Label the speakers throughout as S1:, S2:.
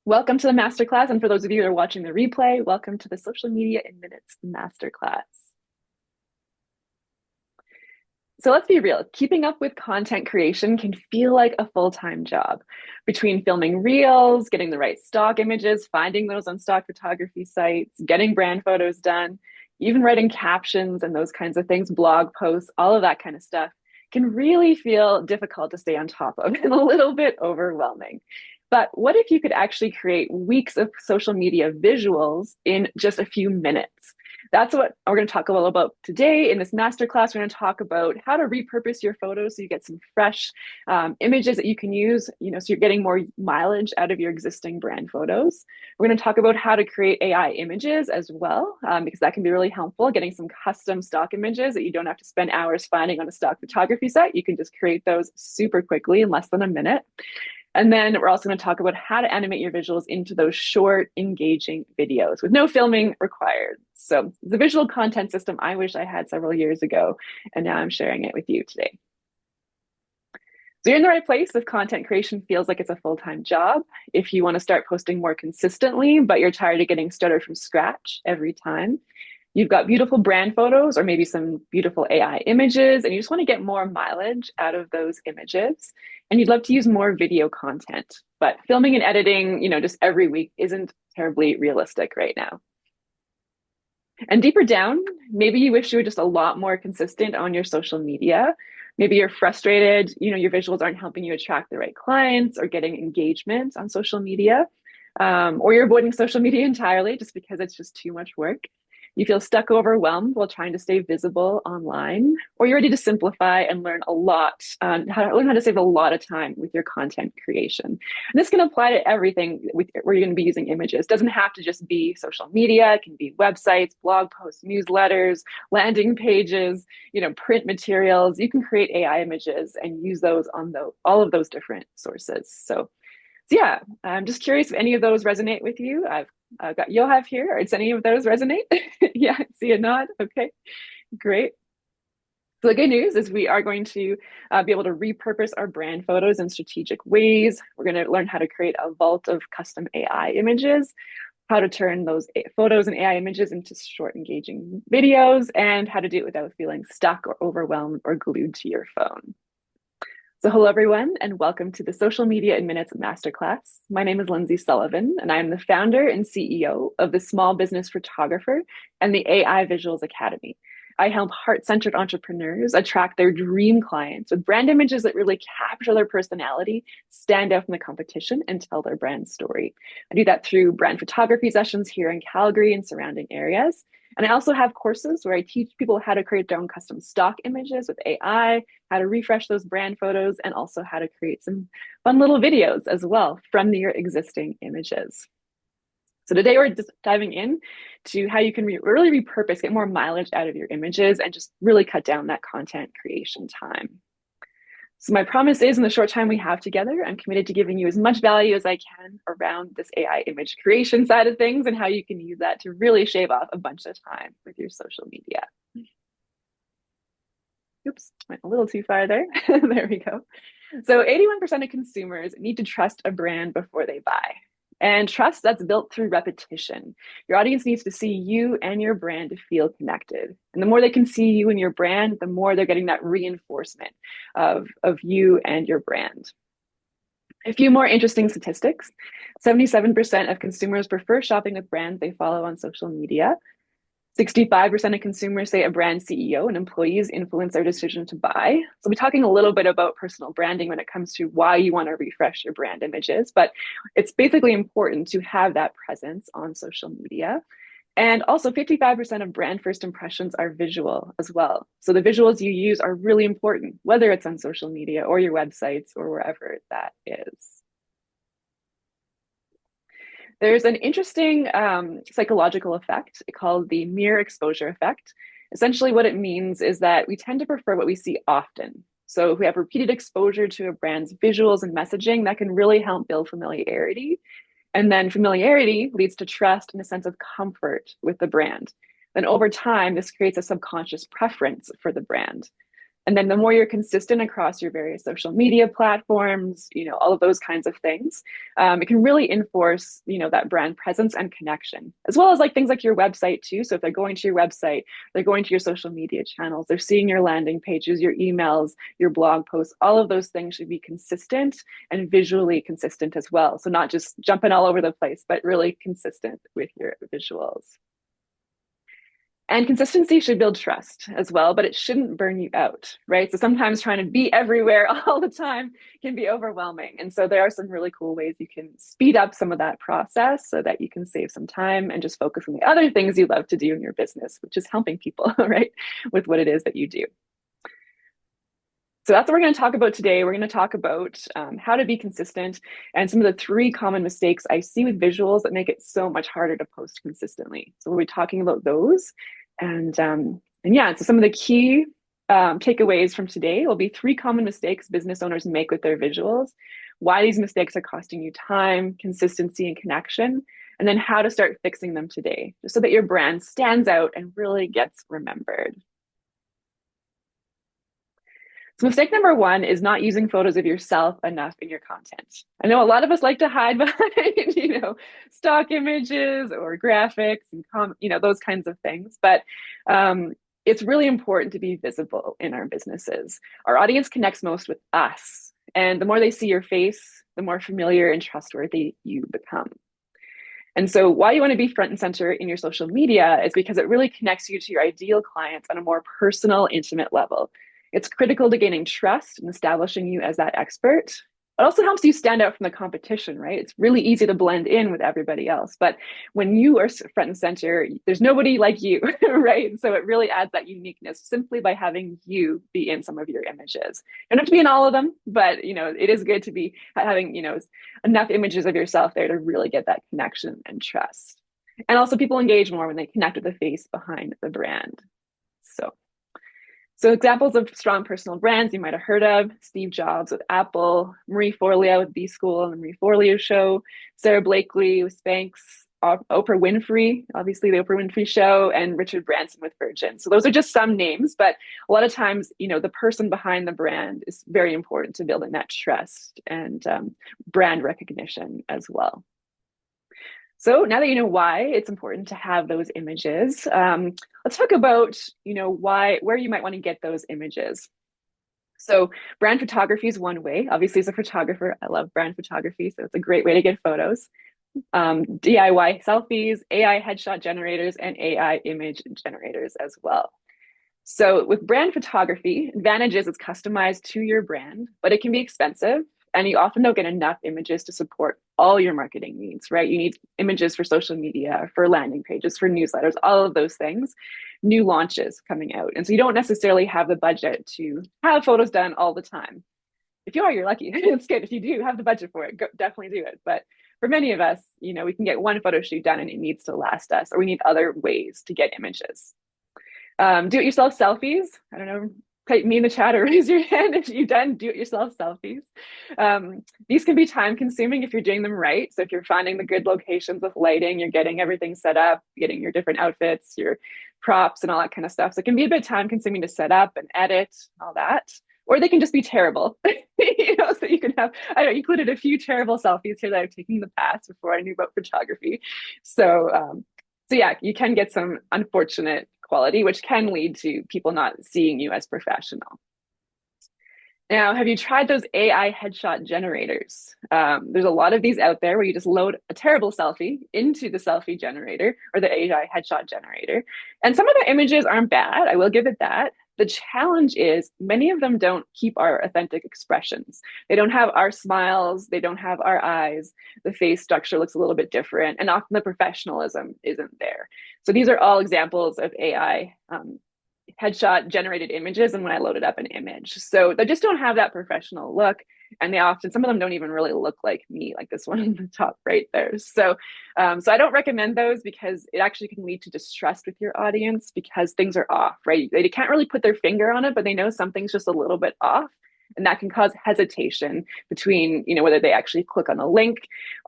S1: Welcome to the Masterclass. And for those of you that are watching the replay, welcome to the Social Media in Minutes Masterclass. So let's be real, keeping up with content creation can feel like a full-time job. Between filming reels, getting the right stock images, finding those on stock photography sites, getting brand photos done, even writing captions and those kinds of things, blog posts, all of that kind of stuff can really feel difficult to stay on top of and a little bit overwhelming. But what if you could actually create weeks of social media visuals in just a few minutes? That's what we're going to talk a little about today in this masterclass. We're going to talk about how to repurpose your photos so you get some fresh images that you can use, so you're getting more mileage out of your existing brand photos. We're going to talk about how to create AI images as well, because that can be really helpful, getting some custom stock images that you don't have to spend hours finding on a stock photography site. You can just create those super quickly in less than a minute. And then we're also going to talk about how to animate your visuals into those short, engaging videos with no filming required. So the visual content system I wish I had several years ago, and now I'm sharing it with you today. So you're in the right place if content creation feels like it's a full-time job. If you want to start posting more consistently, but you're tired of getting started from scratch every time. You've got beautiful brand photos or maybe some beautiful AI images, and you just want to get more mileage out of those images. And you'd love to use more video content, but filming and editing, just every week isn't terribly realistic right now. And deeper down, maybe you wish you were just a lot more consistent on your social media. Maybe you're frustrated, your visuals aren't helping you attract the right clients or getting engagement on social media. Or you're avoiding social media entirely just because it's just too much work. You feel stuck, overwhelmed while trying to stay visible online, or you're ready to simplify and learn a lot, learn how to save a lot of time with your content creation. And this can apply to everything where you're going to be using images. It doesn't have to just be social media. It can be websites, blog posts, newsletters, landing pages, print materials. You can create AI images and use those on all of those different sources. So yeah, I'm just curious if any of those resonate with you. I've got Yohav here. Does any of those resonate? Yeah, see a nod. Okay, great. So the good news is we are going to be able to repurpose our brand photos in strategic ways. We're going to learn how to create a vault of custom AI images, how to turn those photos and AI images into short, engaging videos, and how to do it without feeling stuck or overwhelmed or glued to your phone. So hello, everyone, and welcome to the Social Media in Minutes Masterclass. My name is Lindsay Sullivan, and I am the founder and CEO of the Small Business Photographer and the AI Visuals Academy. I help heart-centered entrepreneurs attract their dream clients with brand images that really capture their personality, stand out from the competition, and tell their brand story. I do that through brand photography sessions here in Calgary and surrounding areas. And I also have courses where I teach people how to create their own custom stock images with AI, how to refresh those brand photos, and also how to create some fun little videos as well from your existing images. So today we're just diving in to how you can really repurpose, get more mileage out of your images, and just really cut down that content creation time. So my promise is in the short time we have together, I'm committed to giving you as much value as I can around this AI image creation side of things and how you can use that to really shave off a bunch of time with your social media. Oops, went a little too far there. There we go. So 81% of consumers need to trust a brand before they buy. And trust that's built through repetition. Your audience needs to see you and your brand to feel connected. And the more they can see you and your brand, the more they're getting that reinforcement of you and your brand. A few more interesting statistics. 77% of consumers prefer shopping with brands they follow on social media. 65% of consumers say a brand CEO and employees influence their decision to buy. So we're talking a little bit about personal branding when it comes to why you want to refresh your brand images, but it's basically important to have that presence on social media. And also 55% of brand first impressions are visual as well. So the visuals you use are really important, whether it's on social media or your websites or wherever that is. There's an interesting psychological effect called the mere exposure effect. Essentially, what it means is that we tend to prefer what we see often. So if we have repeated exposure to a brand's visuals and messaging, that can really help build familiarity. And then familiarity leads to trust and a sense of comfort with the brand. Then over time, this creates a subconscious preference for the brand. And then the more you're consistent across your various social media platforms, all of those kinds of things, it can really enforce, that brand presence and connection, as well as like things like your website too. So if they're going to your website, they're going to your social media channels, they're seeing your landing pages, your emails, your blog posts, all of those things should be consistent and visually consistent as well. So not just jumping all over the place, but really consistent with your visuals. And consistency should build trust as well, but it shouldn't burn you out, right? So sometimes trying to be everywhere all the time can be overwhelming. And so there are some really cool ways you can speed up some of that process so that you can save some time and just focus on the other things you love to do in your business, which is helping people, right, with what it is that you do. So that's what we're going to talk about today. We're going to talk about how to be consistent and some of the 3 common mistakes I see with visuals that make it so much harder to post consistently. So we'll be talking about those. And yeah, so some of the key takeaways from today will be 3 common mistakes business owners make with their visuals, why these mistakes are costing you time, consistency, and connection, and then how to start fixing them today, just so that your brand stands out and really gets remembered. So mistake number 1 is not using photos of yourself enough in your content. I know a lot of us like to hide behind, stock images or graphics and those kinds of things. But it's really important to be visible in our businesses. Our audience connects most with us, and the more they see your face, the more familiar and trustworthy you become. And so why you want to be front and center in your social media is because it really connects you to your ideal clients on a more personal, intimate level. It's critical to gaining trust and establishing you as that expert. It also helps you stand out from the competition, right? It's really easy to blend in with everybody else. But when you are front and center, there's nobody like you, right? So it really adds that uniqueness simply by having you be in some of your images. You don't have to be in all of them, but it is good to be having, enough images of yourself there to really get that connection and trust. And also people engage more when they connect with the face behind the brand. So examples of strong personal brands you might have heard of: Steve Jobs with Apple, Marie Forleo with B School and the Marie Forleo Show, Sarah Blakely with Spanx, Oprah Winfrey, obviously the Oprah Winfrey Show, and Richard Branson with Virgin. So those are just some names, but a lot of times, the person behind the brand is very important to building that trust and brand recognition as well. So now that you know why it's important to have those images, let's talk about, where you might want to get those images. So brand photography is one way. Obviously, as a photographer, I love brand photography, so it's a great way to get photos. DIY selfies, AI headshot generators, and AI image generators as well. So with brand photography, advantage is it's customized to your brand, but it can be expensive. And you often don't get enough images to support all your marketing needs, right? You need images for social media, for landing pages, for newsletters, all of those things, new launches coming out. And so you don't necessarily have the budget to have photos done all the time. If you are, you're lucky. It's good. If you do have the budget for it, definitely do it. But for many of us, we can get one photo shoot done and it needs to last us, or we need other ways to get images. Do-it-yourself selfies. I don't know, type me in the chat or raise your hand if you've done do-it-yourself selfies. These can be time consuming if you're doing them right. So if you're finding the good locations with lighting, you're getting everything set up, getting your different outfits, your props and all that kind of stuff. So it can be a bit time consuming to set up and edit, all that. Or they can just be terrible, so you can have, I included a few terrible selfies here that I've taken in the past before I knew about photography. So yeah, you can get some unfortunate quality, which can lead to people not seeing you as professional. Now, have you tried those AI headshot generators? There's a lot of these out there where you just load a terrible selfie into the selfie generator or the AI headshot generator. And some of the images aren't bad, I will give it that. The challenge is many of them don't keep our authentic expressions. They don't have our smiles, they don't have our eyes, the face structure looks a little bit different, and often the professionalism isn't there. So these are all examples of AI headshot generated images and when I loaded up an image. So they just don't have that professional look. And some of them don't even really look like me, like this one in the top right there. So I don't recommend those because it actually can lead to distrust with your audience because things are off, right? They can't really put their finger on it, but they know something's just a little bit off. And that can cause hesitation between, whether they actually click on a link,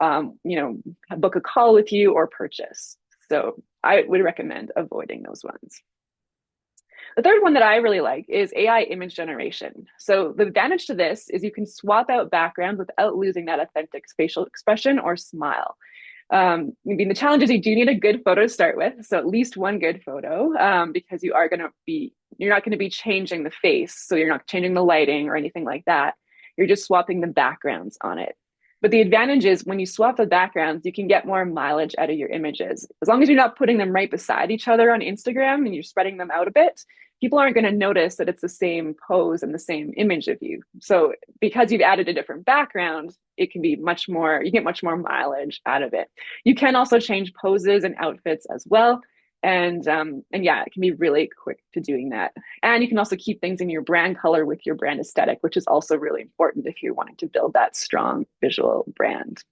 S1: book a call with you or purchase. So I would recommend avoiding those ones. The third one that I really like is AI image generation. So the advantage to this is you can swap out backgrounds without losing that authentic facial expression or smile. I mean, the challenge is you do need a good photo to start with. So at least one good photo, because you're not going to be changing the face. So you're not changing the lighting or anything like that. You're just swapping the backgrounds on it. But the advantage is when you swap the backgrounds, you can get more mileage out of your images. As long as you're not putting them right beside each other on Instagram and you're spreading them out a bit, people aren't going to notice that it's the same pose and the same image of you. So because you've added a different background, it can be much more, you get much more mileage out of it. You can also change poses and outfits as well. And yeah, it can be really quick to doing that. And you can also keep things in your brand color with your brand aesthetic, which is also really important if you're wanting to build that strong visual brand.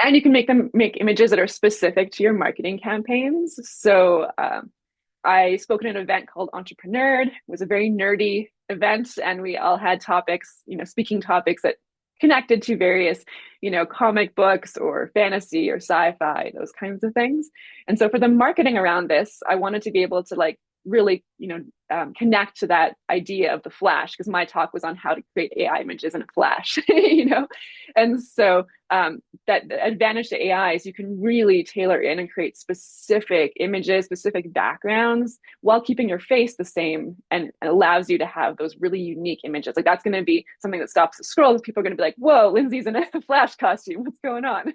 S1: And you can make images that are specific to your marketing campaigns. So I spoke at an event called Entrepreneur. It was a very nerdy event, and we all had topics, speaking topics that connected to various, comic books or fantasy or sci-fi, those kinds of things. And so for the marketing around this, I wanted to be able to really, connect to that idea of the Flash, because my talk was on how to create AI images in a Flash, And so that the advantage to AI is you can really tailor in and create specific images, specific backgrounds, while keeping your face the same, and allows you to have those really unique images. Like that's going to be something that stops the scroll. People are going to be like, whoa, Lindsay's in a Flash costume. What's going on?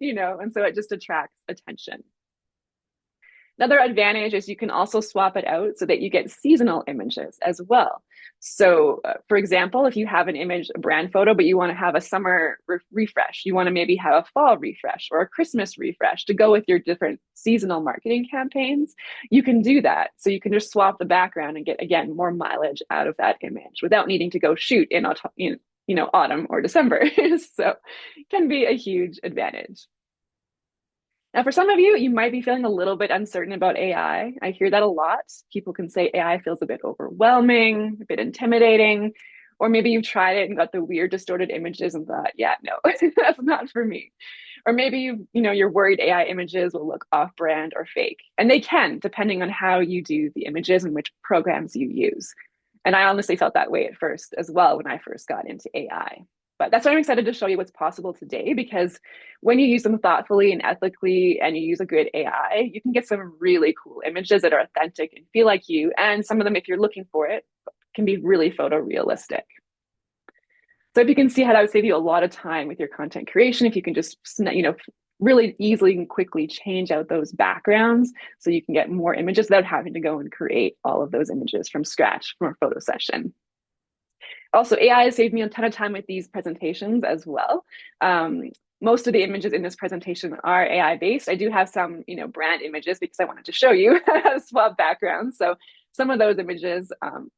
S1: And so it just attracts attention. Another advantage is you can also swap it out so that you get seasonal images as well. So, for example, if you have an image, a brand photo, but you want to have a summer refresh, you want to maybe have a fall refresh or a Christmas refresh to go with your different seasonal marketing campaigns, you can do that. So you can just swap the background and get, again, more mileage out of that image without needing to go shoot in autumn or December. So it can be a huge advantage. Now, for some of you, you might be feeling a little bit uncertain about AI. I hear that a lot. People can say AI feels a bit overwhelming, a bit intimidating, or maybe you've tried it and got the weird distorted images and thought, yeah, no, that's not for me. Or maybe you're worried AI images will look off-brand or fake. And they can, depending on how you do the images and which programs you use. And I honestly felt that way at first as well when I first got into AI. But that's why I'm excited to show you what's possible today, because when you use them thoughtfully and ethically and you use a good AI, you can get some really cool images that are authentic and feel like you. And some of them, if you're looking for it, can be really photorealistic. So if you can see how that would save you a lot of time with your content creation, if you can just, really easily and quickly change out those backgrounds so you can get more images without having to go and create all of those images from scratch from a photo session. Also, AI has saved me a ton of time with these presentations as well. Most of the images in this presentation are AI based. I do have some, brand images because I wanted to show you how to swap backgrounds. So some of those images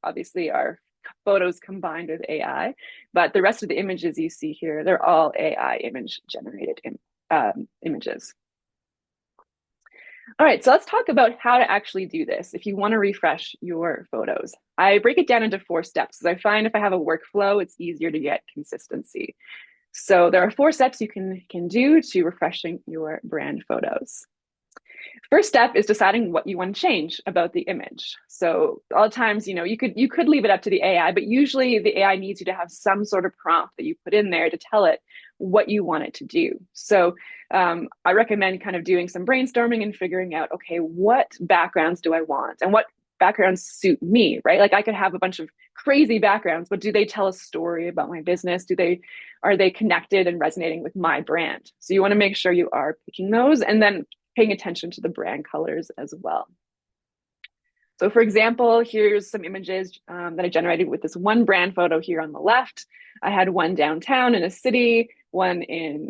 S1: obviously are photos combined with AI, but the rest of the images you see here, they're all AI image generated images. All right, so let's talk about how to actually do this if you want to refresh your photos. I break it down into 4 steps because I find if I have a workflow, it's easier to get consistency. So there are 4 steps you can do to refreshing your brand photos. First step is deciding what you want to change about the image. So a lot of times, you could leave it up to the AI, but usually the AI needs you to have some sort of prompt that you put in there to tell it what you want it to do. So I recommend kind of doing some brainstorming and figuring out, okay, what backgrounds do I want and what backgrounds suit me, right? Like I could have a bunch of crazy backgrounds, but do they tell a story about my business? Are they connected and resonating with my brand? So you want to make sure you are picking those and then paying attention to the brand colors as well. So for example, here's some images that I generated with this one brand photo here on the left. I had one downtown in a city, one in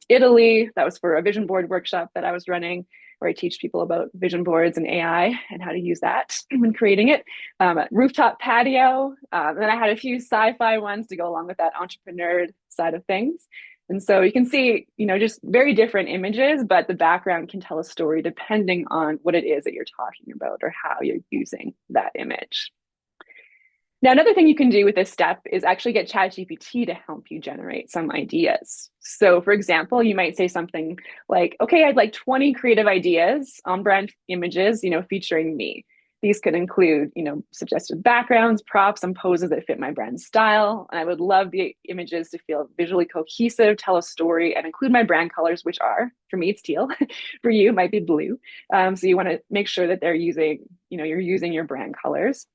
S1: Italy. That was for a vision board workshop that I was running, where I teach people about vision boards and AI and how to use that when creating it. Rooftop patio. And then I had a few sci-fi ones to go along with that entrepreneur side of things. And so you can see, just very different images, but the background can tell a story depending on what it is that you're talking about or how you're using that image. Now, another thing you can do with this step is actually get ChatGPT to help you generate some ideas. So for example, you might say something like, okay, I'd like 20 creative ideas on brand images, featuring me. These could include, suggested backgrounds, props, and poses that fit my brand style. And I would love the images to feel visually cohesive, tell a story, and include my brand colors, which are, for me, it's teal. For you, it might be blue. So you want to make sure that you're using your brand colors.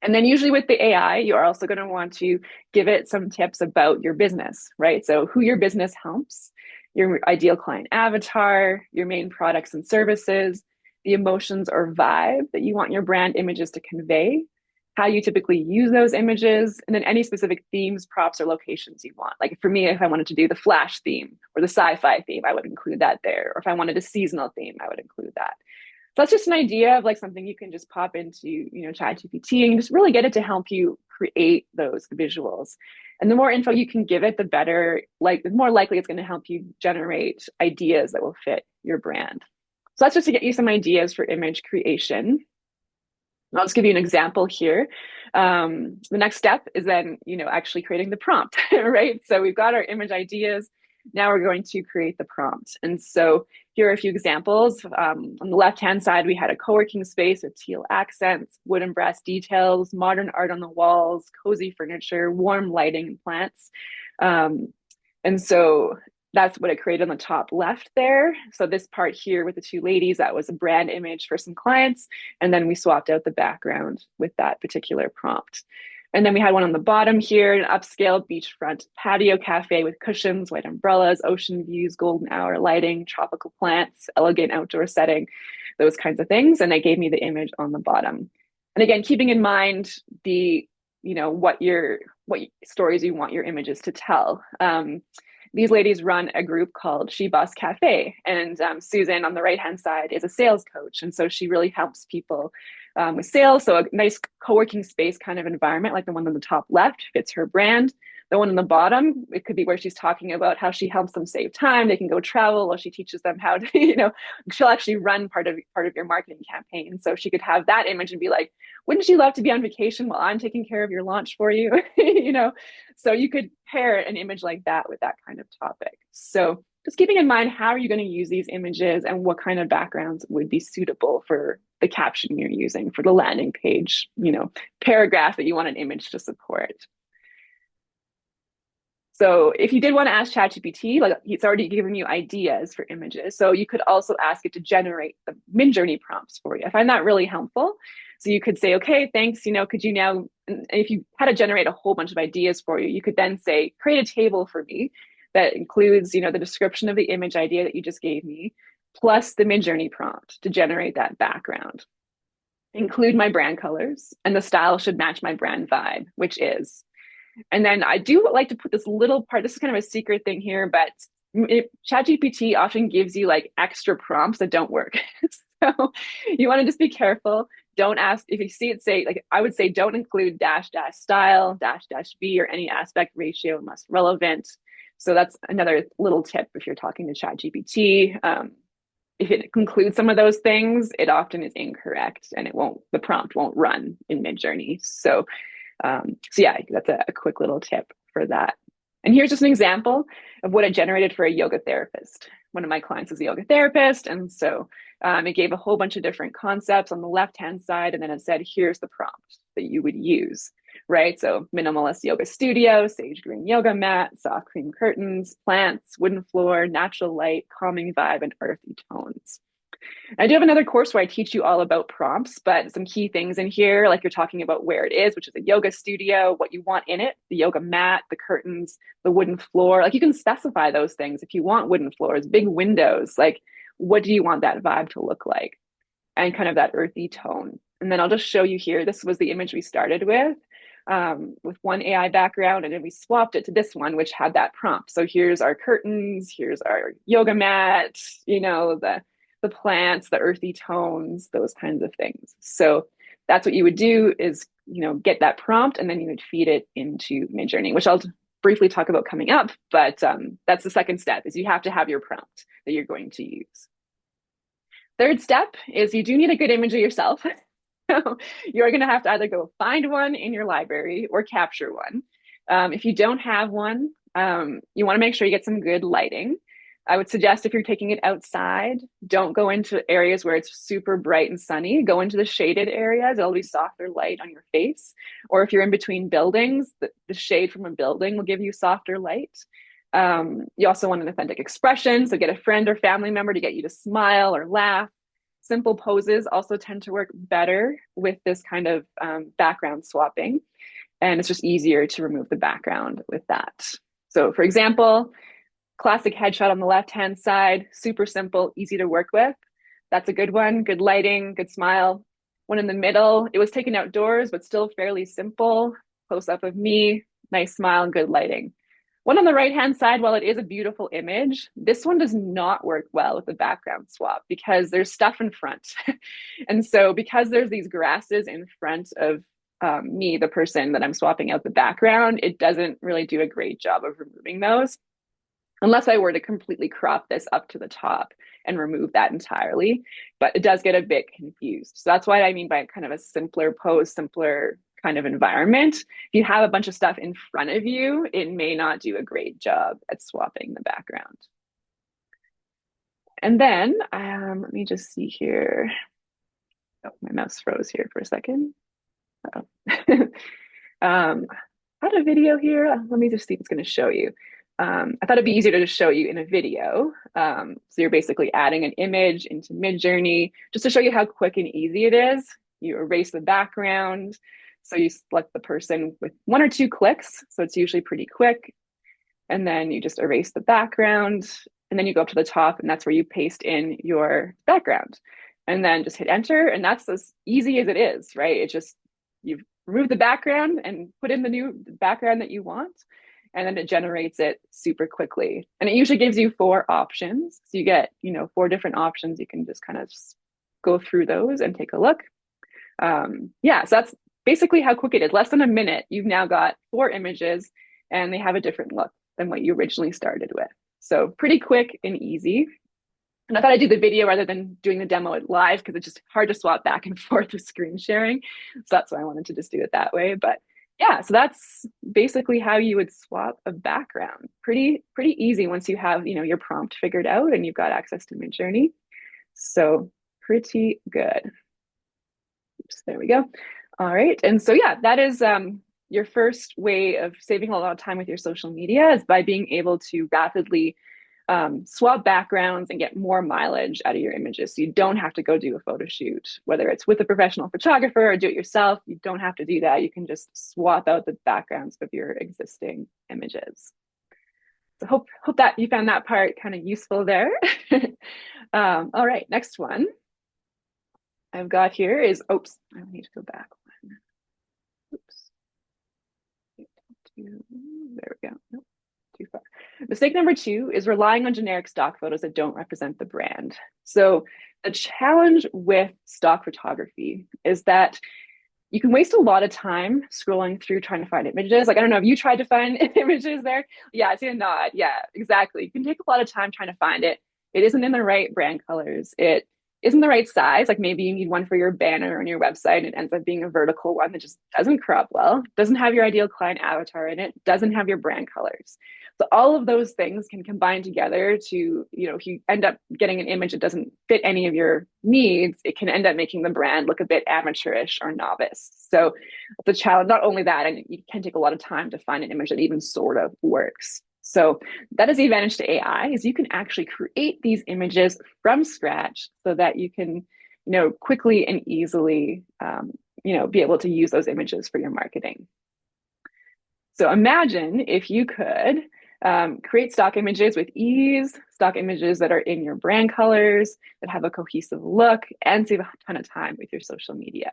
S1: And then usually with the AI, you're also going to want to give it some tips about your business, right? So who your business helps, your ideal client avatar, your main products and services, the emotions or vibe that you want your brand images to convey, how you typically use those images, and then any specific themes, props, or locations you want. Like for me, if I wanted to do the Flash theme or the sci-fi theme, I would include that there. Or if I wanted a seasonal theme, I would include that. So that's just an idea of like something you can just pop into, ChatGPT and just really get it to help you create those visuals. And the more info you can give it, the better, like the more likely it's going to help you generate ideas that will fit your brand. So that's just to get you some ideas for image creation. I'll just give you an example here. The next step is then, actually creating the prompt, right? So we've got our image ideas. Now we're going to create the prompt. And so here are a few examples. On the left-hand side, we had a co-working space with teal accents, wood and brass details, modern art on the walls, cozy furniture, warm lighting, and plants. And so that's what it created on the top left there. So this part here with the two ladies, that was a brand image for some clients. And then we swapped out the background with that particular prompt. And then we had one on the bottom here, an upscale beachfront patio cafe with cushions, white umbrellas, ocean views, golden hour lighting, tropical plants, elegant outdoor setting, those kinds of things. And they gave me the image on the bottom. And again, keeping in mind what stories you want your images to tell. These ladies run a group called She Boss Cafe. And Susan on the right-hand side is a sales coach. And so she really helps people with sales. So a nice co-working space kind of environment, like the one on the top left, fits her brand. The one on the bottom, it could be where she's talking about how she helps them save time. They can go travel while she teaches them how to, she'll actually run part of your marketing campaign. So she could have that image and be like, wouldn't you love to be on vacation while I'm taking care of your launch for you? So you could pair an image like that with that kind of topic. So just keeping in mind, how are you going to use these images and what kind of backgrounds would be suitable for the caption you're using, for the landing page, paragraph that you want an image to support. So if you did want to ask ChatGPT, like it's already given you ideas for images. So you could also ask it to generate the Midjourney prompts for you. I find that really helpful. So you could say, okay, thanks, could you now, and if you had to generate a whole bunch of ideas for you, you could then say, create a table for me that includes, the description of the image idea that you just gave me, plus the Midjourney prompt to generate that background. Include my brand colors, and the style should match my brand vibe, which is. And then I do like to put this little part, this is kind of a secret thing here, but ChatGPT often gives you like extra prompts that don't work. So you want to just be careful. Don't ask, if you see it say, like I would say, don't include dash dash style, dash dash B, or any aspect ratio unless relevant. So that's another little tip if you're talking to ChatGPT. If it includes some of those things, it often is incorrect and the prompt won't run in Midjourney. So yeah, that's a quick little tip for that. And here's just an example of what it generated for a yoga therapist. One of my clients is a yoga therapist. And so it gave a whole bunch of different concepts on the left-hand side. And then it said, here's the prompt that you would use, right? So minimalist yoga studio, sage green yoga mat, soft cream curtains, plants, wooden floor, natural light, calming vibe, and earthy tones. I do have another course where I teach you all about prompts, but some key things in here, like you're talking about where it is, which is a yoga studio, what you want in it, the yoga mat, the curtains, the wooden floor. Like you can specify those things. If you want wooden floors, big windows, like what do you want that vibe to look like? And kind of that earthy tone. And then I'll just show you here. This was the image we started with one AI background, and then we swapped it to this one, which had that prompt. So here's our curtains, here's our yoga mat, the plants, the earthy tones, those kinds of things. So that's what you would do is, get that prompt and then you would feed it into Midjourney, which I'll briefly talk about coming up. But that's the second step is you have to have your prompt that you're going to use. Third step is you do need a good image of yourself. So you're going to have to either go find one in your library or capture one. If you don't have one, you want to make sure you get some good lighting. I would suggest if you're taking it outside, don't go into areas where it's super bright and sunny. Go into the shaded areas. It'll be softer light on your face. Or if you're in between buildings, the shade from a building will give you softer light. You also want an authentic expression. So get a friend or family member to get you to smile or laugh. Simple poses also tend to work better with this kind of background swapping. And it's just easier to remove the background with that. So, for example, classic headshot on the left-hand side, super simple, easy to work with. That's a good one. Good lighting, good smile. One in the middle, it was taken outdoors, but still fairly simple. Close up of me, nice smile, and good lighting. One on the right-hand side, while it is a beautiful image, this one does not work well with the background swap because there's stuff in front. And so because there's these grasses in front of me, the person that I'm swapping out the background, it doesn't really do a great job of removing those unless I were to completely crop this up to the top and remove that entirely. But it does get a bit confused. So that's what I mean by kind of a simpler pose, simpler kind of environment. If you have a bunch of stuff in front of you, it may not do a great job at swapping the background. And then let me just see here. Oh, my mouse froze here for a second. Oh. I had a video here. Let me just see if it's going to show you. I thought it'd be easier to just show you in a video. So you're basically adding an image into Midjourney just to show you how quick and easy it is. You erase the background. So you select the person with 1 or 2 clicks. So it's usually pretty quick. And then you just erase the background. And then you go up to the top, and that's where you paste in your background. And then just hit enter. And that's as easy as it is, right? It's just you've removed the background and put in the new background that you want. And then it generates it super quickly. And it usually gives you 4 options. So you get, 4 different options. You can just kind of go through those and take a look. So that's basically how quick it is. Less than a minute, you've now got 4 images and they have a different look than what you originally started with. So pretty quick and easy. And I thought I'd do the video rather than doing the demo live because it's just hard to swap back and forth with screen sharing. So that's why I wanted to just do it that way. But yeah, so that's basically how you would swap a background. Pretty easy once you have, your prompt figured out and you've got access to Midjourney. So pretty good. Oops, there we go. All right. And so yeah, that is your first way of saving a lot of time with your social media is by being able to rapidly swap backgrounds and get more mileage out of your images. So you don't have to go do a photo shoot, whether it's with a professional photographer or do it yourself. You don't have to do that. You can just swap out the backgrounds of your existing images. So hope that you found that part kind of useful there. All right, next one I've got here is, oops, I need to go back one. Oops. There we go. Nope. Too far. Mistake number 2 is relying on generic stock photos that don't represent the brand. So the challenge with stock photography is that you can waste a lot of time scrolling through trying to find images. Like, I don't know if you tried to find images there. Yeah, I see a nod. Yeah, exactly. You can take a lot of time trying to find it. It isn't in the right brand colors. It isn't the right size. Like maybe you need one for your banner on your website and it ends up being a vertical one that just doesn't crop well, doesn't have your ideal client avatar in it, doesn't have your brand colors. So all of those things can combine together to, if you end up getting an image that doesn't fit any of your needs, it can end up making the brand look a bit amateurish or novice. So the challenge, not only that, and it can take a lot of time to find an image that even sort of works. So that is the advantage to AI is you can actually create these images from scratch so that you can, quickly and easily, be able to use those images for your marketing. So imagine if you could create stock images with ease, stock images that are in your brand colors, that have a cohesive look, and save a ton of time with your social media.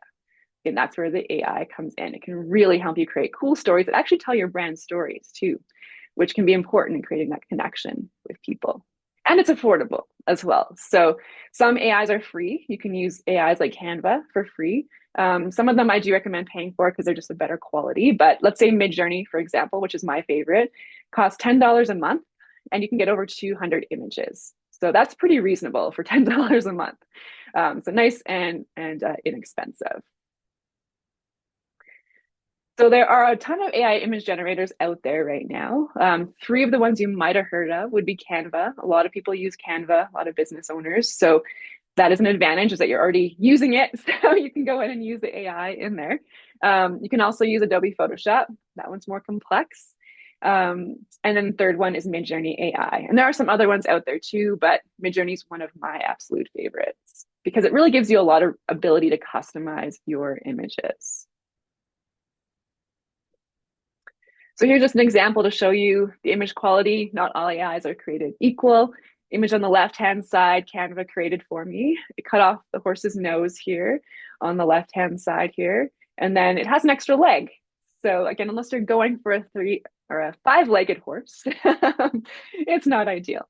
S1: And that's where the AI comes in. It can really help you create cool stories that actually tell your brand stories too, which can be important in creating that connection with people. And it's affordable as well. So some AIs are free. You can use AIs like Canva for free. Some of them I do recommend paying for because they're just a better quality. But let's say Midjourney, for example, which is my favorite, costs $10 a month and you can get over 200 images. So that's pretty reasonable for $10 a month. So nice and inexpensive. So there are a ton of AI image generators out there right now. Three of the ones you might have heard of would be Canva. A lot of people use Canva, a lot of business owners. So that is an advantage is that you're already using it. So you can go in and use the AI in there. You can also use Adobe Photoshop. That one's more complex. And then the third one is Midjourney AI. And there are some other ones out there too, but Midjourney is one of my absolute favorites because it really gives you a lot of ability to customize your images. So here's just an example to show you the image quality. Not all AIs are created equal. Image on the left-hand side, Canva created for me. It cut off the horse's nose here on the left-hand side here. And then it has an extra leg. So again, unless you're going for a 3 or a 5-legged horse, it's not ideal.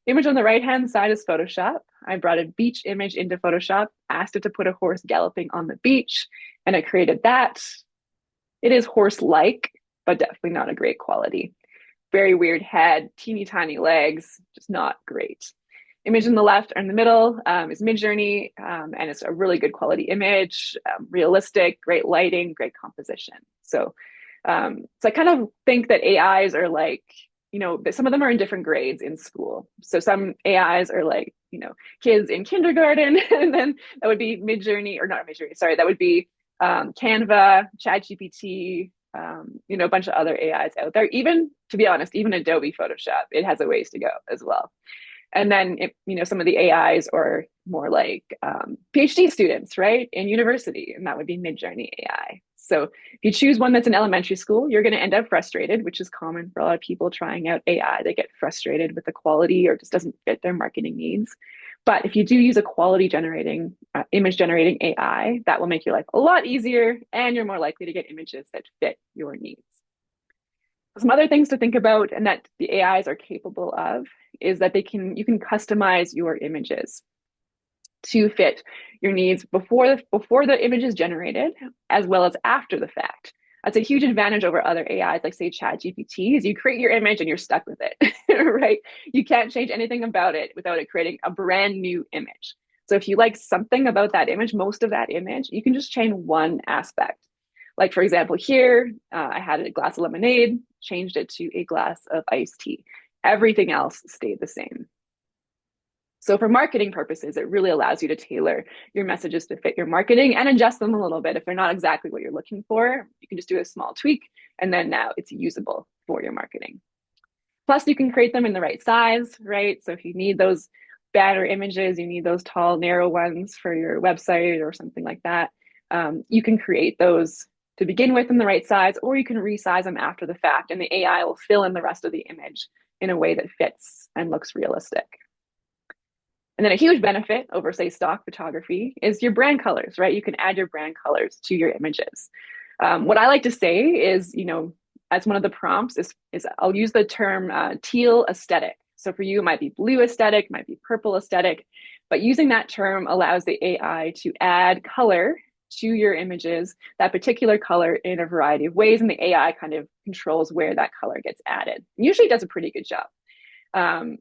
S1: Image on the right-hand side is Photoshop. I brought a beach image into Photoshop, asked it to put a horse galloping on the beach, and it created that. It is horse-like, but definitely not a great quality. Very weird head, teeny tiny legs, just not great. Image in the left or in the middle is Midjourney, and it's a really good quality image, realistic, great lighting, great composition. So I kind of think that AIs are like, some of them are in different grades in school. So some AIs are like, kids in kindergarten, and then that would be Midjourney, or not Midjourney, sorry, that would be Canva, ChatGPT, a bunch of other AIs out there. Even, to be honest, even Adobe Photoshop, it has a ways to go as well. And then, some of the AIs are more like PhD students, right, in university, and that would be Midjourney AI. So if you choose one that's in elementary school, you're going to end up frustrated, which is common for a lot of people trying out AI. They get frustrated with the quality or just doesn't fit their marketing needs. But if you do use a quality generating, image generating AI, that will make your life a lot easier and you're more likely to get images that fit your needs. Some other things to think about and that the AIs are capable of is that you can customize your images to fit your needs before the image is generated, as well as after the fact. That's a huge advantage over other AIs, like say ChatGPT, is you create your image and you're stuck with it, right? You can't change anything about it without it creating a brand new image. So if you like something about that image, most of that image, you can just change one aspect. Like for example, here, I had a glass of lemonade, changed it to a glass of iced tea. Everything else stayed the same. So for marketing purposes, it really allows you to tailor your messages to fit your marketing and adjust them a little bit. If they're not exactly what you're looking for, you can just do a small tweak and then now it's usable for your marketing. Plus you can create them in the right size, right? So if you need those banner images, you need those tall, narrow ones for your website or something like that, you can create those to begin with in the right size, or you can resize them after the fact and the AI will fill in the rest of the image in a way that fits and looks realistic. And then a huge benefit over, say, stock photography is your brand colors, right? You can add your brand colors to your images. What I like to say is, as one of the prompts is I'll use the term teal aesthetic. So for you, it might be blue aesthetic, might be purple aesthetic, but using that term allows the AI to add color to your images, that particular color in a variety of ways, and the AI kind of controls where that color gets added. Usually does a pretty good job.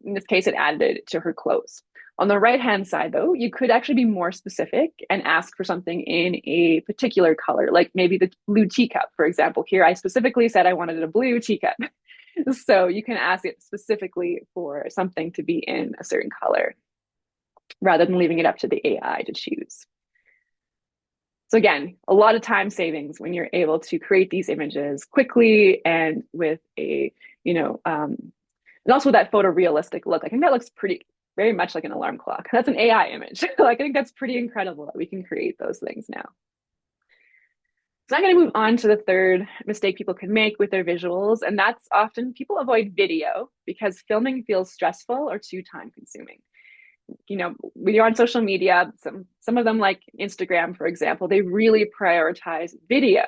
S1: In this case, it added it to her clothes. On the right-hand side, though, you could actually be more specific and ask for something in a particular color, like maybe the blue teacup, for example. Here, I specifically said I wanted a blue teacup. So you can ask it specifically for something to be in a certain color rather than leaving it up to the AI to choose. So again, a lot of time savings when you're able to create these images quickly and with a, and also with that photorealistic look. I think that looks very much like an alarm clock. That's an AI image. I think that's pretty incredible that we can create those things now. So I'm going to move on to the third mistake people can make with their visuals, and that's often people avoid video because filming feels stressful or too time consuming. When you're on social media, some of them like Instagram, for example, they really prioritize video.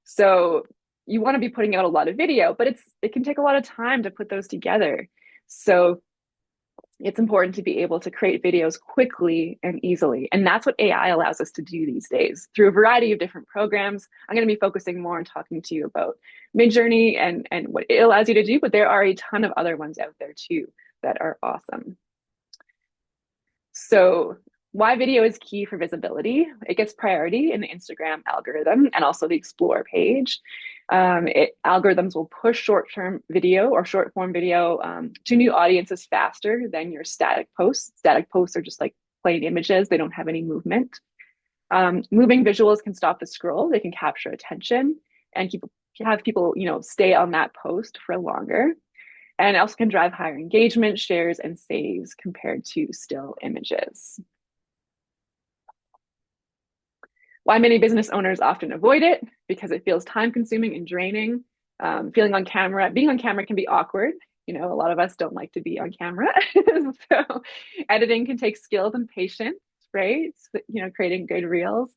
S1: So you want to be putting out a lot of video, but it can take a lot of time to put those together. So it's important to be able to create videos quickly and easily. And that's what AI allows us to do these days through a variety of different programs. I'm going to be focusing more on talking to you about Midjourney and what it allows you to do, but there are a ton of other ones out there too that are awesome. So Why video is key for visibility. It gets priority in the Instagram algorithm and also the Explore page. Algorithms will push short-term video or short-form video to new audiences faster than your static posts. Static posts are just like plain images. They don't have any movement. Moving visuals can stop the scroll. They can capture attention and have people, stay on that post for longer. And it also can drive higher engagement, shares, and saves compared to still images. Why many business owners often avoid it, because it feels time consuming and draining. Being on camera can be awkward. A lot of us don't like to be on camera. So editing can take skills and patience, right? Creating good reels,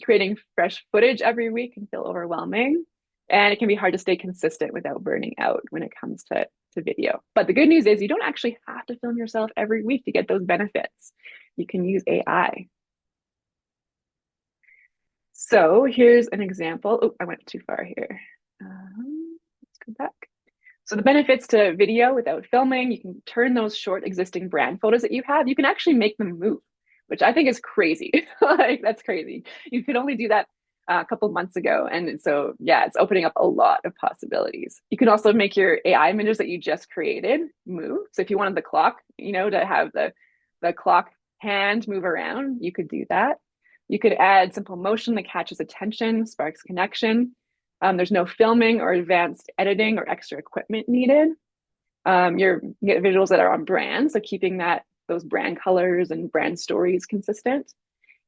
S1: creating fresh footage every week can feel overwhelming. And it can be hard to stay consistent without burning out when it comes to video. But the good news is you don't actually have to film yourself every week to get those benefits. You can use AI. So here's an example. Oh, I went too far here. Let's go back. So the benefits to video without filming, you can turn those short existing brand photos that you have, you can actually make them move, which I think is crazy. Like, that's crazy. You could only do that a couple months ago. And so, yeah, it's opening up a lot of possibilities. You can also make your AI images that you just created move. So if you wanted the clock, to have the clock hand move around, you could do that. You could add simple motion that catches attention, sparks connection. There's no filming or advanced editing or extra equipment needed. You get visuals that are on brand, so keeping those brand colors and brand stories consistent.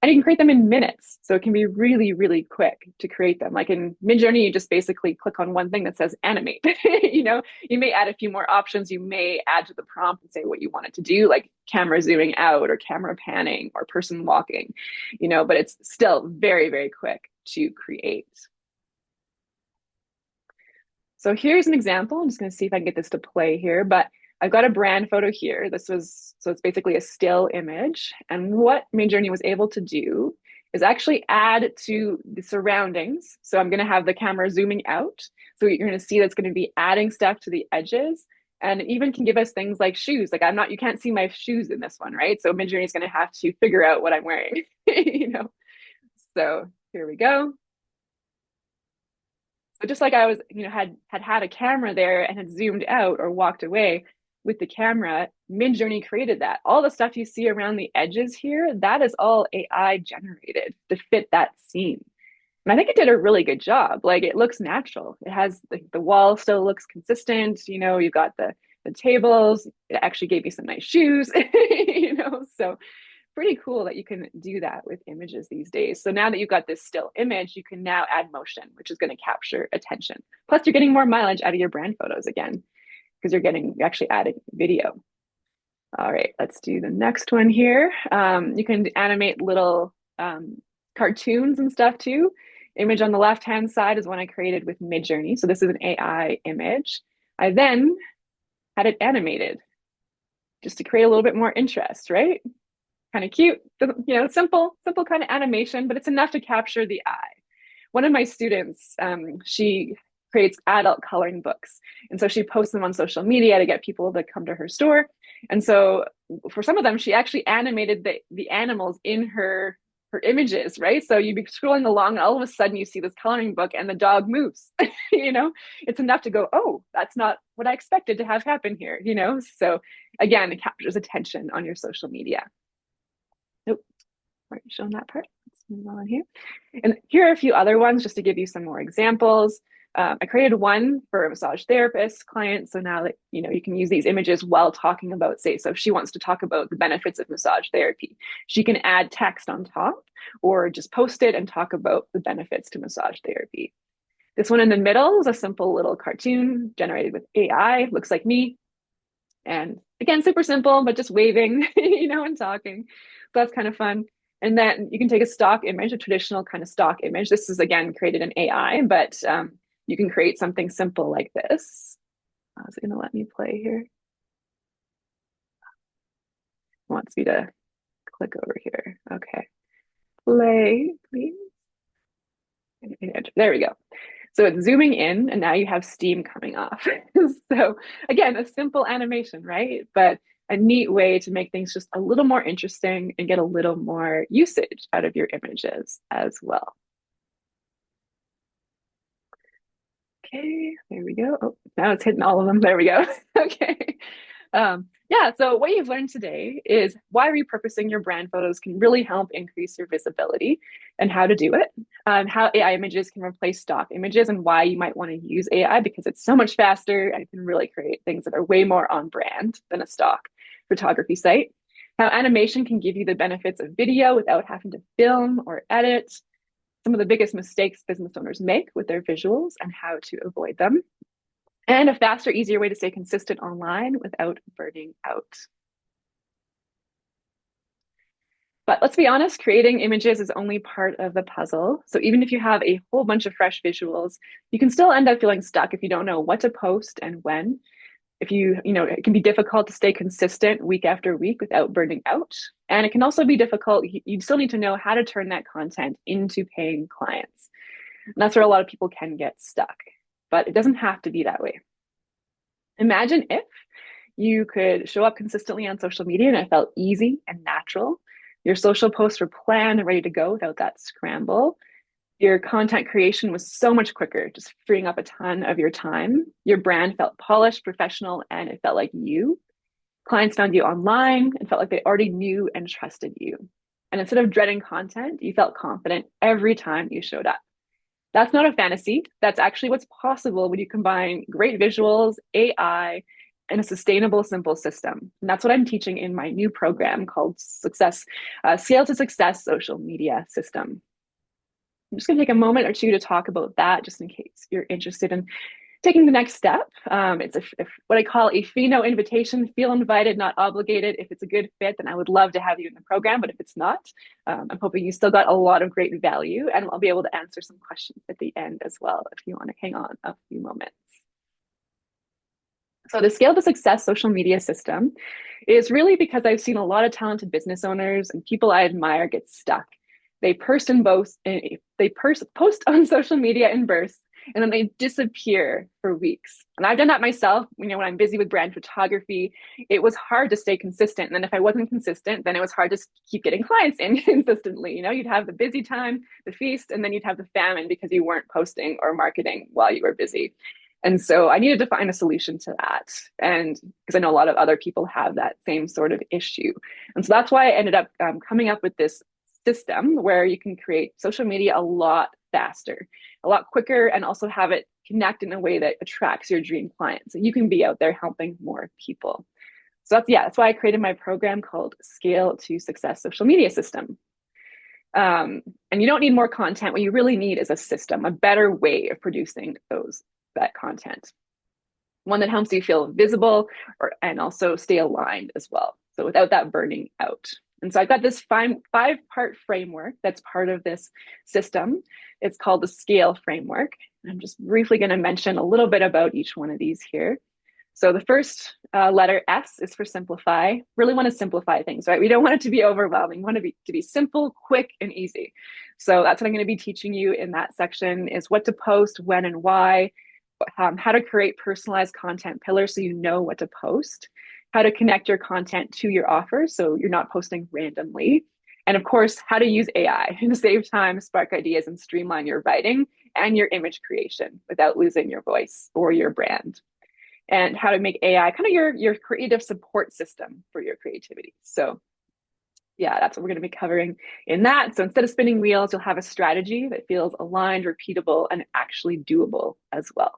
S1: And you can create them in minutes. So it can be really, really quick to create them. Like in Midjourney, you just basically click on one thing that says animate. You may add a few more options. You may add to the prompt and say what you want it to do, like camera zooming out or camera panning or person walking, but it's still very, very quick to create. So here's an example. I'm just going to see if I can get this to play here, but I've got a brand photo here. So it's basically a still image. And what Midjourney was able to do is actually add to the surroundings. So I'm going to have the camera zooming out. So you're going to see that's going to be adding stuff to the edges. And it even can give us things like shoes. Like you can't see my shoes in this one, right? So Midjourney is going to have to figure out what I'm wearing, So here we go. So just like I was, had a camera there and had zoomed out or walked away with the camera, Midjourney created that. All the stuff you see around the edges here, that is all AI generated to fit that scene. And I think it did a really good job. Like, it looks natural. It has the wall still looks consistent. You've got the tables. It actually gave you some nice shoes, so pretty cool that you can do that with images these days. So now that you've got this still image, you can now add motion, which is going to capture attention. Plus, you're getting more mileage out of your brand photos again, because you're actually adding video. All right, let's do the next one here. You can animate little cartoons and stuff too. Image on the left-hand side is one I created with Midjourney. So this is an AI image. I then had it animated just to create a little bit more interest, right? Kind of cute, simple kind of animation, but it's enough to capture the eye. One of my students, she creates adult coloring books. And so she posts them on social media to get people to come to her store. And so for some of them, she actually animated the animals in her images, right? So you'd be scrolling along and all of a sudden you see this coloring book and the dog moves. It's enough to go, oh, that's not what I expected to have happen here, So again, it captures attention on your social media. Nope, already shown that part. Let's move on here. And here are a few other ones just to give you some more examples. I created one for a massage therapist client. So now that, you can use these images while talking about, so if she wants to talk about the benefits of massage therapy, she can add text on top or just post it and talk about the benefits to massage therapy. This one in the middle is a simple little cartoon generated with AI. Looks like me. And again, super simple, but just waving, and talking. So that's kind of fun. And then you can take a stock image, a traditional kind of stock image. This is, again, created in AI, but you can create something simple like this. Is it going to let me play here? It wants me to click over here. Okay. Play, please. There we go. So it's zooming in, and now you have steam coming off. So again, a simple animation, right? But a neat way to make things just a little more interesting and get a little more usage out of your images as well. Okay, there we go. Oh, now it's hitting all of them. There we go. Okay. Yeah, so what you've learned today is why repurposing your brand photos can really help increase your visibility and how to do it, how AI images can replace stock images, and why you might want to use AI because it's so much faster and can really create things that are way more on brand than a stock photography site. How animation can give you the benefits of video without having to film or edit, some of the biggest mistakes business owners make with their visuals and how to avoid them, and a faster, easier way to stay consistent online without burning out. But let's be honest, creating images is only part of the puzzle. So even if you have a whole bunch of fresh visuals, you can still end up feeling stuck if you don't know what to post and when. If it can be difficult to stay consistent week after week without burning out. And it can also be difficult. You still need to know how to turn that content into paying clients. And that's where a lot of people can get stuck. But it doesn't have to be that way. Imagine if you could show up consistently on social media and it felt easy and natural. Your social posts were planned and ready to go without that scramble. Your content creation was so much quicker, just freeing up a ton of your time. Your brand felt polished, professional, and it felt like you. Clients found you online and felt like they already knew and trusted you. And instead of dreading content, you felt confident every time you showed up. That's not a fantasy. That's actually what's possible when you combine great visuals, AI, and a sustainable, simple system. And that's what I'm teaching in my new program called Scale to Success Social Media System. I'm just going to take a moment or two to talk about that just in case you're interested in taking the next step. It's what I call a fee no invitation, feel invited, not obligated. If it's a good fit, then I would love to have you in the program. But if it's not, I'm hoping you still got a lot of great value, and I'll be able to answer some questions at the end as well if you want to hang on a few moments. So the Scale to Success social media system is really because I've seen a lot of talented business owners and people I admire get stuck. They post on social media in bursts, and then they disappear for weeks. And I've done that myself. When I'm busy with brand photography, it was hard to stay consistent. And then if I wasn't consistent, then it was hard to keep getting clients in consistently. You'd have the busy time, the feast, and then you'd have the famine because you weren't posting or marketing while you were busy. And so I needed to find a solution to that. And because I know a lot of other people have that same sort of issue. And so that's why I ended up coming up with this system where you can create social media a lot faster, a lot quicker, and also have it connect in a way that attracts your dream clients. So you can be out there helping more people. So that's why I created my program called Scale to Success Social Media System. And you don't need more content. What you really need is a system, a better way of producing that content. One that helps you feel visible and also stay aligned as well. So without that burning out. And so I've got this five-part framework that's part of this system. It's called the SCALE framework. I'm just briefly going to mention a little bit about each one of these here. So the first letter S is for simplify. Really want to simplify things, right? We don't want it to be overwhelming. We want it to be simple, quick, and easy. So that's what I'm going to be teaching you in that section is what to post, when, and why, how to create personalized content pillars so you know what to post, how to connect your content to your offers so you're not posting randomly, and of course, how to use AI to save time, spark ideas, and streamline your writing and your image creation without losing your voice or your brand, and how to make AI kind of your creative support system for your creativity. So yeah, that's what we're going to be covering in that. So instead of spinning wheels, you'll have a strategy that feels aligned, repeatable, and actually doable as well.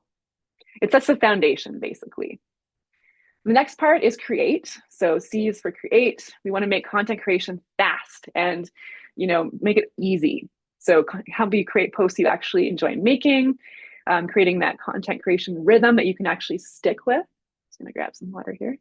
S1: It sets the foundation, basically. The next part is create. So C is for create. We want to make content creation fast and, make it easy. So how do you create posts you actually enjoy making, creating that content creation rhythm that you can actually stick with. Just gonna grab some water here.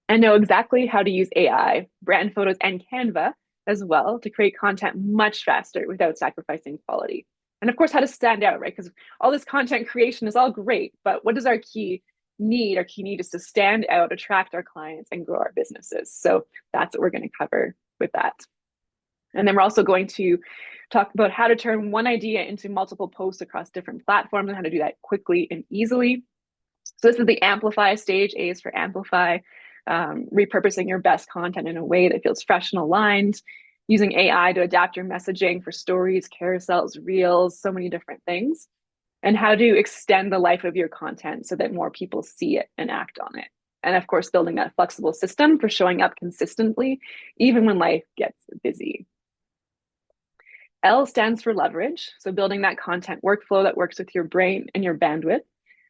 S1: And know exactly how to use AI, brand photos, and Canva as well to create content much faster without sacrificing quality. And of course, how to stand out, right? Because all this content creation is all great, but what does our key need? Our key need is to stand out, attract our clients, and grow our businesses. So that's what we're going to cover with that. And then we're also going to talk about how to turn one idea into multiple posts across different platforms and how to do that quickly and easily. So this is the amplify stage. A is for amplify, repurposing your best content in a way that feels fresh and aligned, using AI to adapt your messaging for stories, carousels, reels, so many different things, and how to extend the life of your content so that more people see it and act on it. And of course, building that flexible system for showing up consistently, even when life gets busy. L stands for leverage. So building that content workflow that works with your brain and your bandwidth.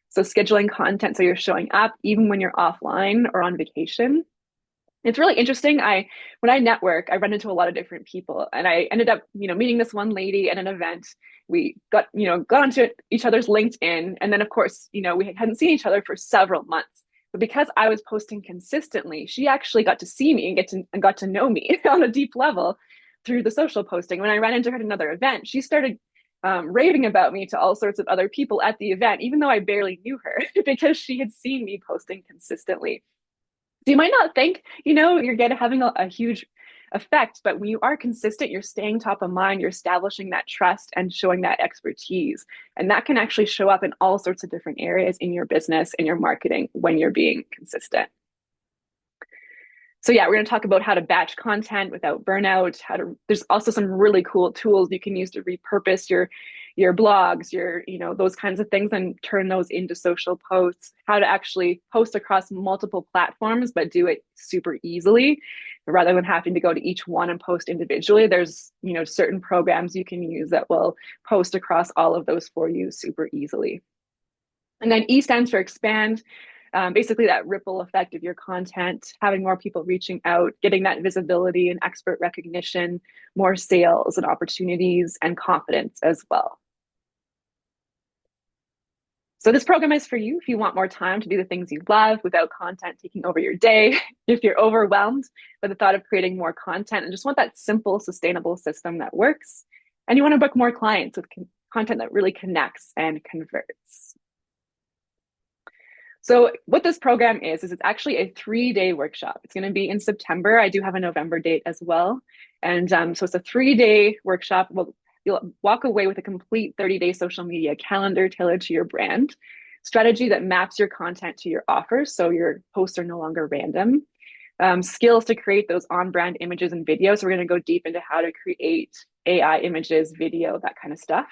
S1: So scheduling content so you're showing up even when you're offline or on vacation. It's really interesting. When I network, I run into a lot of different people, and I ended up, meeting this one lady at an event. We got onto each other's LinkedIn, and then of course, we hadn't seen each other for several months. But because I was posting consistently, she actually got to see me and got to know me on a deep level through the social posting. When I ran into her at another event, she started raving about me to all sorts of other people at the event, even though I barely knew her, because she had seen me posting consistently. So you might not think, you're having a huge effect, but when you are consistent, you're staying top of mind, you're establishing that trust and showing that expertise. And that can actually show up in all sorts of different areas in your business and your marketing when you're being consistent. So yeah, we're going to talk about how to batch content without burnout, there's also some really cool tools you can use to repurpose your blogs, those kinds of things, and turn those into social posts, how to actually post across multiple platforms, but do it super easily rather than having to go to each one and post individually. There's, certain programs you can use that will post across all of those for you super easily. And then E stands for expand. Basically that ripple effect of your content, having more people reaching out, getting that visibility and expert recognition, more sales and opportunities and confidence as well. So this program is for you if you want more time to do the things you love without content taking over your day, if you're overwhelmed by the thought of creating more content and just want that simple, sustainable system that works, and you want to book more clients with content that really connects and converts. So what this program is it's actually a 3-day workshop. It's going to be in September. I do have a November date as well. And so it's a 3-day workshop. You'll walk away with a complete 30-day social media calendar tailored to your brand, strategy that maps your content to your offers so your posts are no longer random, skills to create those on-brand images and videos. So we're going to go deep into how to create AI images, video, that kind of stuff,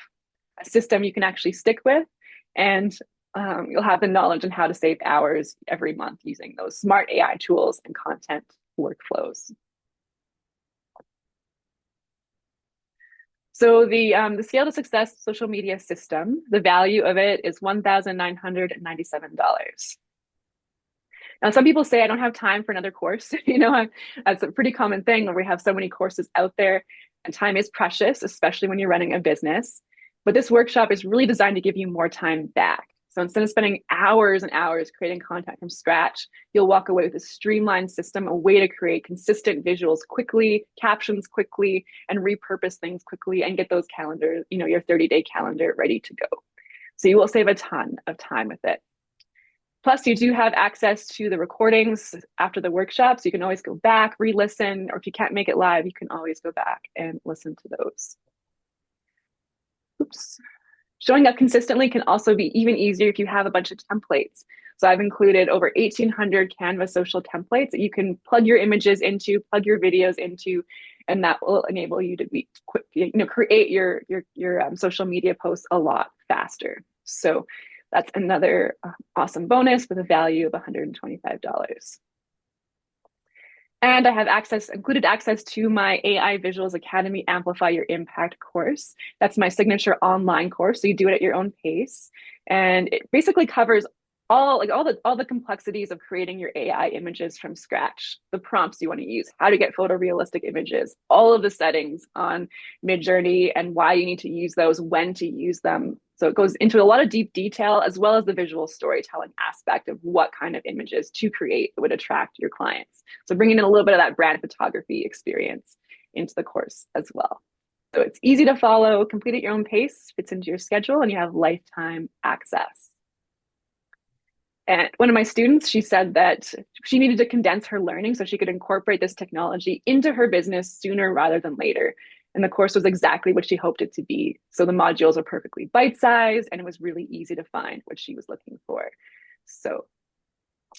S1: a system you can actually stick with, and you'll have the knowledge on how to save hours every month using those smart AI tools and content workflows. So the Scale to Success social media system, the value of it is $1,997. Now, some people say I don't have time for another course. That's a pretty common thing where we have so many courses out there, and time is precious, especially when you're running a business. But this workshop is really designed to give you more time back. So instead of spending hours and hours creating content from scratch, you'll walk away with a streamlined system, a way to create consistent visuals quickly, captions quickly, and repurpose things quickly and get those calendars, your 30-day calendar ready to go. So you will save a ton of time with it. Plus, you do have access to the recordings after the workshop, so you can always go back, re-listen, or if you can't make it live, you can always go back and listen to those. Oops. Showing up consistently can also be even easier if you have a bunch of templates. So I've included over 1,800 Canva social templates that you can plug your images into, plug your videos into, and that will enable you to create your social media posts a lot faster. So that's another awesome bonus with a value of $125. And I have included access to my AI Visuals Academy Amplify Your Impact course. That's my signature online course. So you do it at your own pace. And it basically covers all the complexities of creating your AI images from scratch, the prompts you want to use, how to get photorealistic images, all of the settings on Midjourney and why you need to use those, when to use them. So it goes into a lot of deep detail as well as the visual storytelling aspect of what kind of images to create that would attract your clients. So bringing in a little bit of that brand photography experience into the course as well. So it's easy to follow, complete at your own pace, fits into your schedule, and you have lifetime access. And one of my students, she said that she needed to condense her learning so she could incorporate this technology into her business sooner rather than later. And the course was exactly what she hoped it to be. So the modules are perfectly bite-sized and it was really easy to find what she was looking for. So,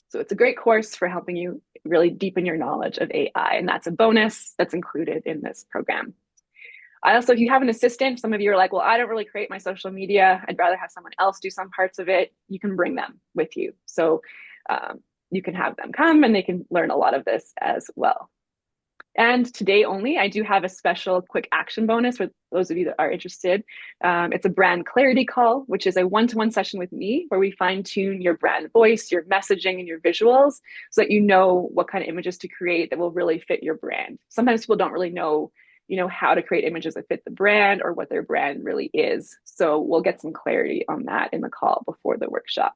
S1: so it's a great course for helping you really deepen your knowledge of AI. And that's a bonus that's included in this program. I also, if you have an assistant, some of you are like, well, I don't really create my social media. I'd rather have someone else do some parts of it. You can bring them with you. So you can have them come and they can learn a lot of this as well. And today only, I do have a special quick action bonus for those of you that are interested. It's a brand clarity call, which is a one-to-one session with me where we fine tune your brand voice, your messaging, and your visuals so that you know what kind of images to create that will really fit your brand. Sometimes people don't really know, how to create images that fit the brand or what their brand really is. So we'll get some clarity on that in the call before the workshop.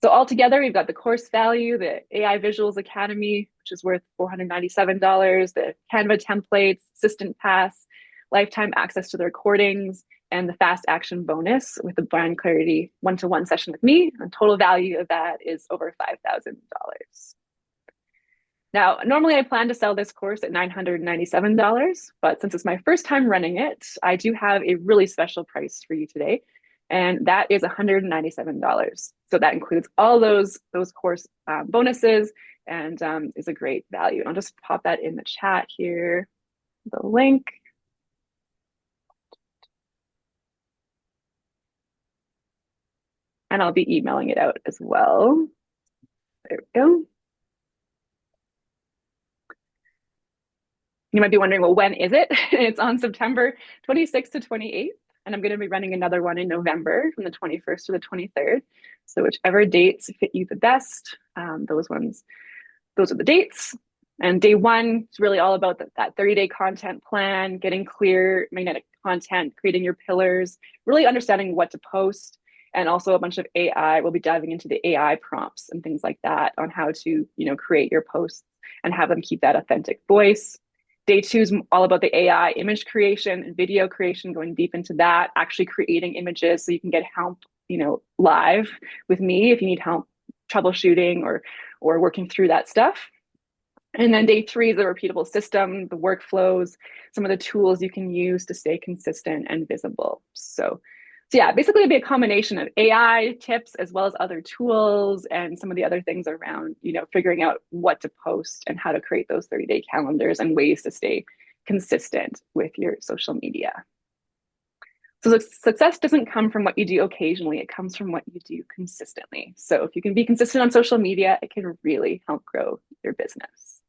S1: So altogether, we've got the course value, the AI Visuals Academy, which is worth $497, the Canva templates, Assistant Pass, lifetime access to the recordings, and the fast action bonus with the brand clarity one-to-one session with me. The total value of that is over $5,000. Now, normally I plan to sell this course at $997, but since it's my first time running it, I do have a really special price for you today, and that is $197. So that includes all those course bonuses and is a great value. And I'll just pop that in the chat here, the link. And I'll be emailing it out as well. There we go. You might be wondering, well, when is it? It's on September 26th to 28th. And I'm going to be running another one in November from the 21st to the 23rd. So whichever dates fit you the best, those are the dates. And day one is really all about that 30-day content plan, getting clear magnetic content, creating your pillars, really understanding what to post, and also a bunch of AI. We'll be diving into the AI prompts and things like that on how to, create your posts and have them keep that authentic voice. Day two is all about the AI image creation and video creation, going deep into that, actually creating images so you can get help, live with me if you need help troubleshooting or working through that stuff. And then day three is the repeatable system, the workflows, some of the tools you can use to stay consistent and visible. So yeah, basically it'd be a combination of AI tips as well as other tools and some of the other things around, figuring out what to post and how to create those 30-day calendars and ways to stay consistent with your social media. So success doesn't come from what you do occasionally, it comes from what you do consistently. So if you can be consistent on social media, it can really help grow your business.